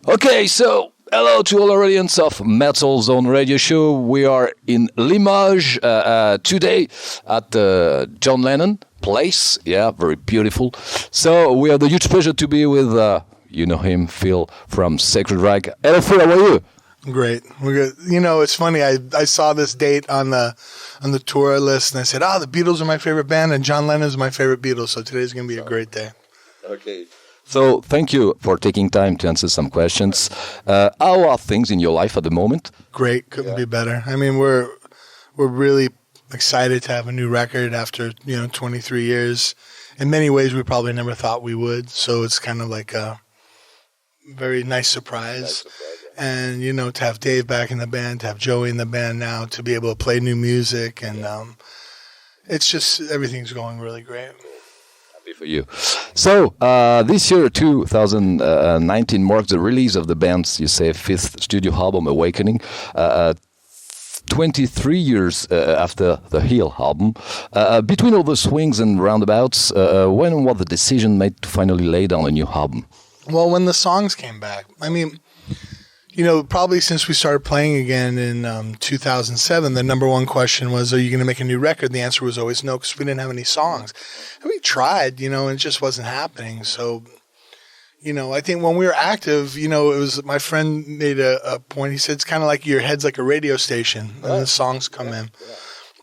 Okay, so hello to all our audience of Metal Zone Radio Show. We are in Limoges today at John Lennon place. Yeah, very beautiful. So we have the huge pleasure to be with, you know him, Phil from SACRED REICH. Hello, Phil, how are you? Great. We're good. You know, it's funny. I saw this date on the tour list, and I said, the Beatles are my favorite band, and John Lennon is my favorite Beatles, so today's going to be a great day. Okay. So thank you for taking time to answer some questions. How are things in your life at the moment? Great. Couldn't be better. I mean, we're really excited to have a new record after, 23 years. In many ways, we probably never thought we would, so it's kind of like a very nice surprise. And, to have Dave back in the band, to have Joey in the band now, to be able to play new music. And it's just, everything's going really great. Happy for you. So, this year, 2019, marks the release of the band's, fifth studio album, Awakening. 23 years after the Heal album. Between all the swings and roundabouts, when was the decision made to finally lay down a new album? Well, when the songs came back. I mean, probably since we started playing again in 2007, the number one question was, are you going to make a new record? The answer was always no, because we didn't have any songs. And we tried, and it just wasn't happening. So, I think when we were active, it was, my friend made a point. He said, it's kind of like your head's like a radio station, and the songs come in.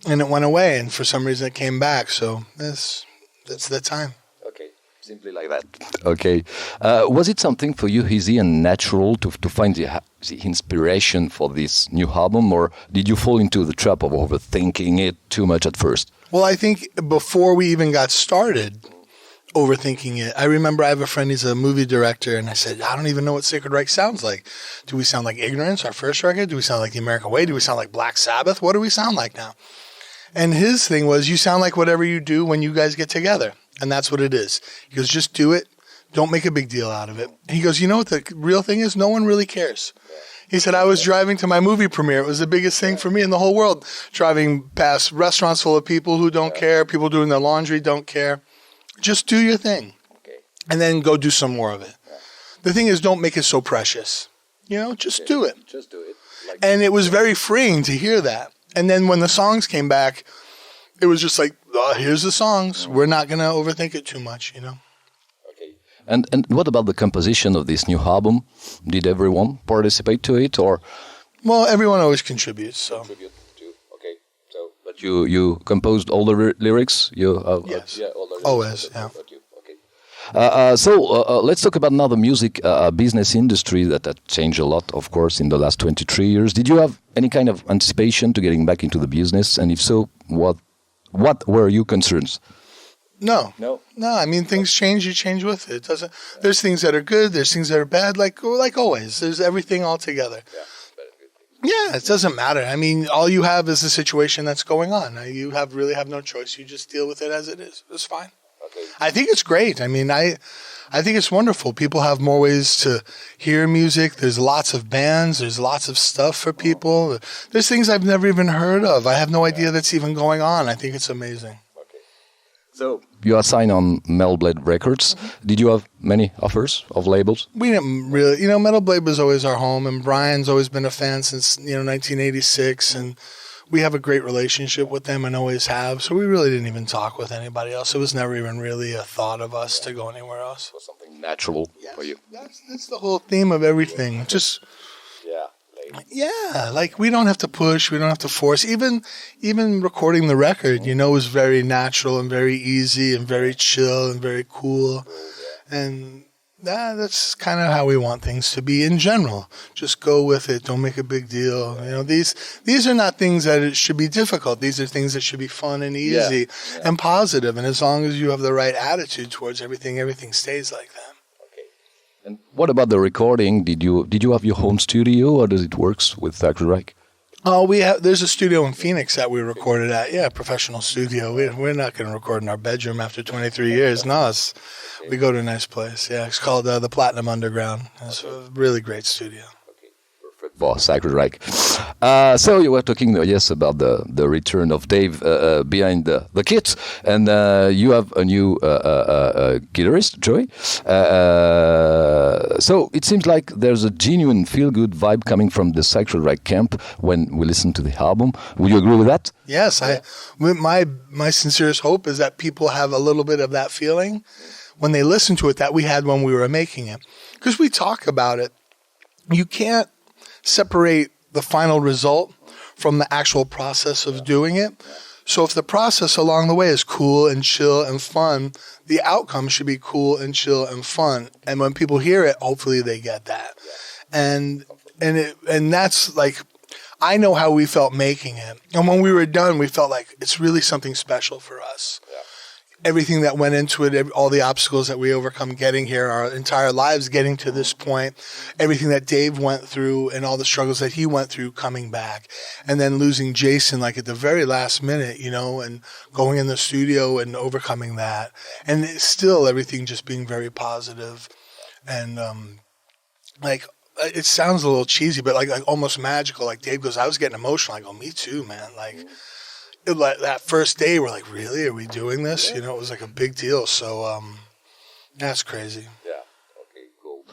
And it went away, and for some reason it came back. So that's the time. Simply like that. Okay. Was it something for you easy and natural to find the inspiration for this new album, or did you fall into the trap of overthinking it too much at first? Well, I think before we even got started overthinking it, I remember I have a friend, he's a movie director, and I said, I don't even know what Sacred Reich sounds like. Do we sound like Ignorance, our first record? Do we sound like The American Way? Do we sound like Black Sabbath? What do we sound like now? And his thing was, you sound like whatever you do when you guys get together. And that's what it is. He goes, just do it. Don't make a big deal out of it. He goes, you know what the real thing is? No one really cares. He said, I was driving to my movie premiere. It was the biggest thing for me in the whole world. Driving past restaurants full of people who don't care, people doing their laundry don't care. Just do your thing. And then go do some more of it. The thing is, don't make it so precious. Just do it. Just do it. And it was very freeing to hear that. And then when the songs came back, it was just like, here's the songs. We're not going to overthink it too much, Okay. And what about the composition of this new album? Did everyone participate to it, or? Well, everyone always contributes, so. Contribute too. Okay. So, but you composed all the lyrics? Yes. All the lyrics. Always, yeah. Okay. So let's talk about now the music business industry that changed a lot, of course, in the last 23 years. Did you have any kind of anticipation to getting back into the business? And if so, what were your concerns? No. I mean, things change. You change with it. There's things that are good. There's things that are bad. Like always. There's everything all together. Yeah, it doesn't matter. I mean, all you have is the situation that's going on. You really have no choice. You just deal with it as it is. It's fine. Okay. I think it's great. I mean, I think it's wonderful. People have more ways to hear music. There's lots of bands. There's lots of stuff for people. There's things I've never even heard of. I have no idea that's even going on. I think it's amazing. Okay. So you are signed on Metal Blade Records. Mm-hmm. Did you have many offers of labels? We didn't really. Metal Blade was always our home, and Brian's always been a fan since 1986, and we have a great relationship with them and always have. So we really didn't even talk with anybody else. It was never even really a thought of us to go anywhere else. So something natural for you. That's the whole theme of everything. Just like we don't have to push, we don't have to force. Even recording the record, was very natural and very easy and very chill and very cool. And that's kind of how we want things to be in general. Just go with it. Don't make a big deal. These are not things that should be difficult. These are things that should be fun and easy and positive. And as long as you have the right attitude towards everything stays like that. Okay. And what about the recording? Did you have your home studio, or does it work with SACRED REICH? There's a studio in Phoenix that we recorded at. Yeah, professional studio. We're not going to record in our bedroom after 23 years. No, we go to a nice place. Yeah, it's called the Platinum Underground. It's a really great studio. Okay, perfect. for Sacred Reich. So you were talking, yes, about the return of Dave behind the kit, and you have a new guitarist, Joey. So it seems like there's a genuine feel-good vibe coming from the Sacred Reich camp when we listen to the album. Would you agree with that? Yes, my sincerest hope is that people have a little bit of that feeling when they listen to it that we had when we were making it. Because we talk about it. You can't separate the final result from the actual process of doing it. So if the process along the way is cool and chill and fun, the outcome should be cool and chill and fun. And when people hear it, hopefully they get that. And that's like, I know how we felt making it. And when we were done, we felt like it's really something special for us. Yeah. Everything that went into it, all the obstacles that we overcome getting here, our entire lives getting to this point, everything that Dave went through and all the struggles that he went through coming back, and then losing Jason like at the very last minute, and going in the studio and overcoming that. And it's still everything just being very positive. And it sounds a little cheesy, but like almost magical. Like Dave goes, I was getting emotional. I go, me too, man. Like that first day, we're like, really? Are we doing this? It was like a big deal. So that's crazy. Yeah. Okay, cool.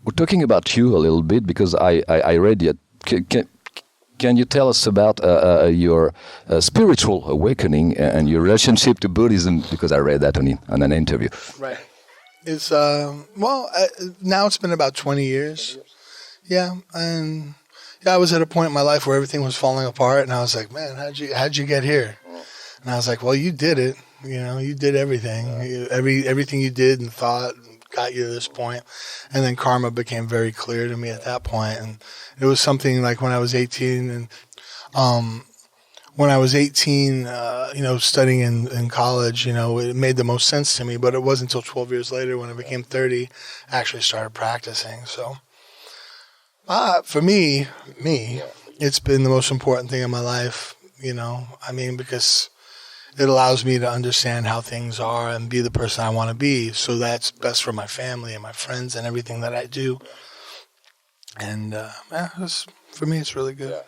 We're talking about you a little bit because I read it. Can you tell us about your spiritual awakening and your relationship to Buddhism? Because I read that on an interview. Right. It's now it's been about 20 years. Yeah, and I was at a point in my life where everything was falling apart, and I was like, man, how'd you get here? And I was like, well, you did it. You did everything. Everything you did and thought got you to this point. And then karma became very clear to me at that point. And it was something like when I was 18 and when I was 18, studying in college, it made the most sense to me. But it wasn't until 12 years later when I became 30, I actually started practicing. So for me, it's been the most important thing in my life, because it allows me to understand how things are and be the person I want to be. So that's best for my family and my friends and everything that I do. And for me, it's really good. Yeah.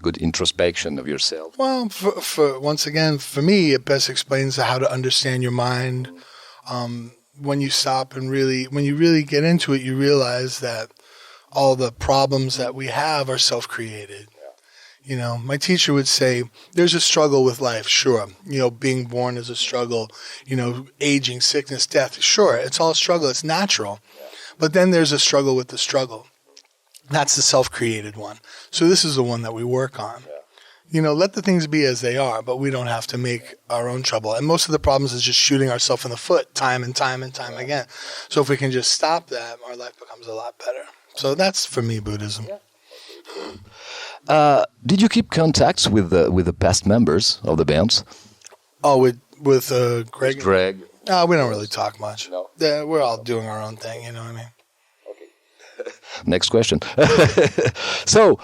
Good introspection of yourself. Well, for once again, for me, it best explains how to understand your mind. When you stop and when you really get into it, you realize that all the problems that we have are self-created. Yeah. My teacher would say, there's a struggle with life, sure. Being born is a struggle. Aging, sickness, death, sure. It's all a struggle. It's natural. Yeah. But then there's a struggle with the struggle. That's the self-created one. So this is the one that we work on. Yeah. Let the things be as they are, but we don't have to make our own trouble. And most of the problems is just shooting ourselves in the foot time and time and time again. So if we can just stop that, our life becomes a lot better. So that's, for me, Buddhism. Yeah. Did you keep contacts with the past members of the bands? Oh, with Greg? Greg. We don't really talk much. No. We're all doing our own thing, you know what I mean? Next question. So,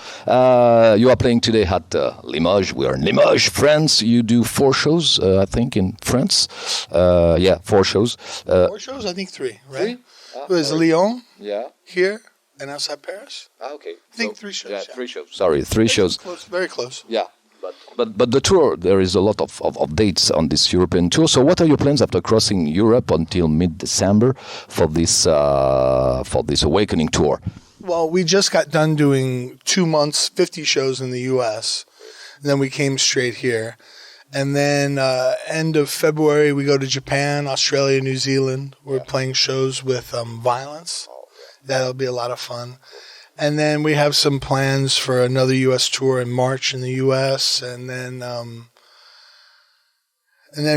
you are playing today at Limoges. We are in Limoges, France. You do 4 shows, I think, in France. 4 shows. 4 shows? I think 3, right? 3? There's Lyon, here, and outside Paris. Okay. I think 3 shows. Yeah, 3 shows. Sorry, 3 shows. Close, very close. Yeah. But the tour, there is a lot of dates on this European tour. So what are your plans after crossing Europe until mid-December for this Awakening tour? Well, we just got done doing 2 months, 50 shows in the U.S. And then we came straight here. And then end of February, we go to Japan, Australia, New Zealand. We're playing shows with Violence. That'll be a lot of fun. And then we have some plans for another U.S. tour in March in the U.S. And then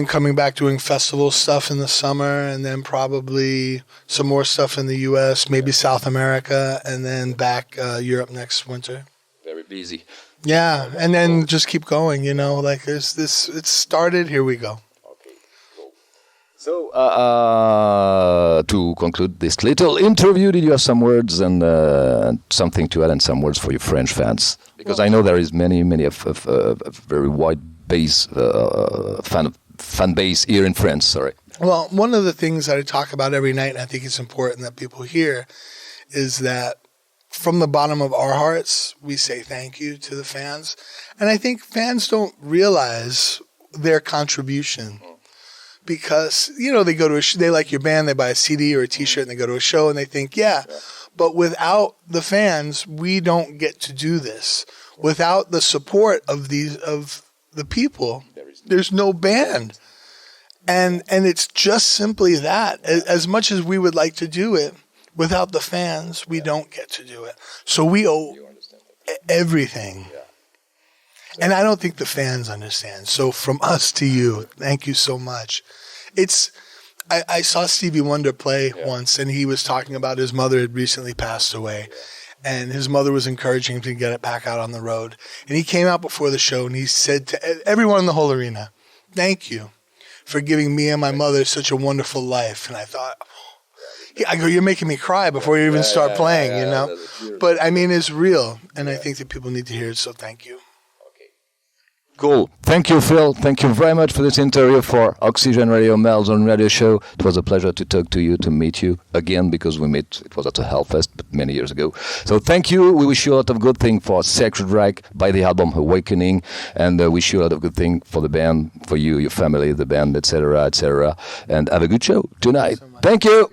coming back doing festival stuff in the summer, and then probably some more stuff in the U.S., maybe South America, and then back Europe next winter. Very busy. Yeah, and then just keep going, there's this, it's started, here we go. So, to conclude this little interview, did you have some words and something to add and some words for your French fans? Because I know there is many a very wide base fan base here in France. Sorry. Well, one of the things that I talk about every night, and I think it's important that people hear, is that from the bottom of our hearts, we say thank you to the fans. And I think fans don't realize their contribution because, you know, they go to they like your band, they buy a CD or a T-shirt and they go to a show and they think, but without the fans, we don't get to do this. Without the support of the people, there's no band. And it's just simply that. As much as we would like to do it, without the fans, we don't get to do it. So we owe everything. And I don't think the fans understand. So from us to you, thank you so much. I saw Stevie Wonder play once, and he was talking about his mother had recently passed away. And his mother was encouraging him to get it back out on the road. And he came out before the show, and he said to everyone in the whole arena, thank you for giving me and my mother such a wonderful life. And I thought, I go, you're making me cry before you even start playing, you know? But, I mean, it's real, and I think that people need to hear it, so thank you. Cool. Thank you, Phil. Thank you very much for this interview for Oxygène Radio, Mel's own radio show. It was a pleasure to talk to you, to meet you again, because we met, it was at a Hellfest, but many years ago. So thank you. We wish you a lot of good things for Sacred Reich by the album Awakening, and wish you a lot of good things for the band, for you, your family, the band, etc., etc. And have a good show tonight. Thank you.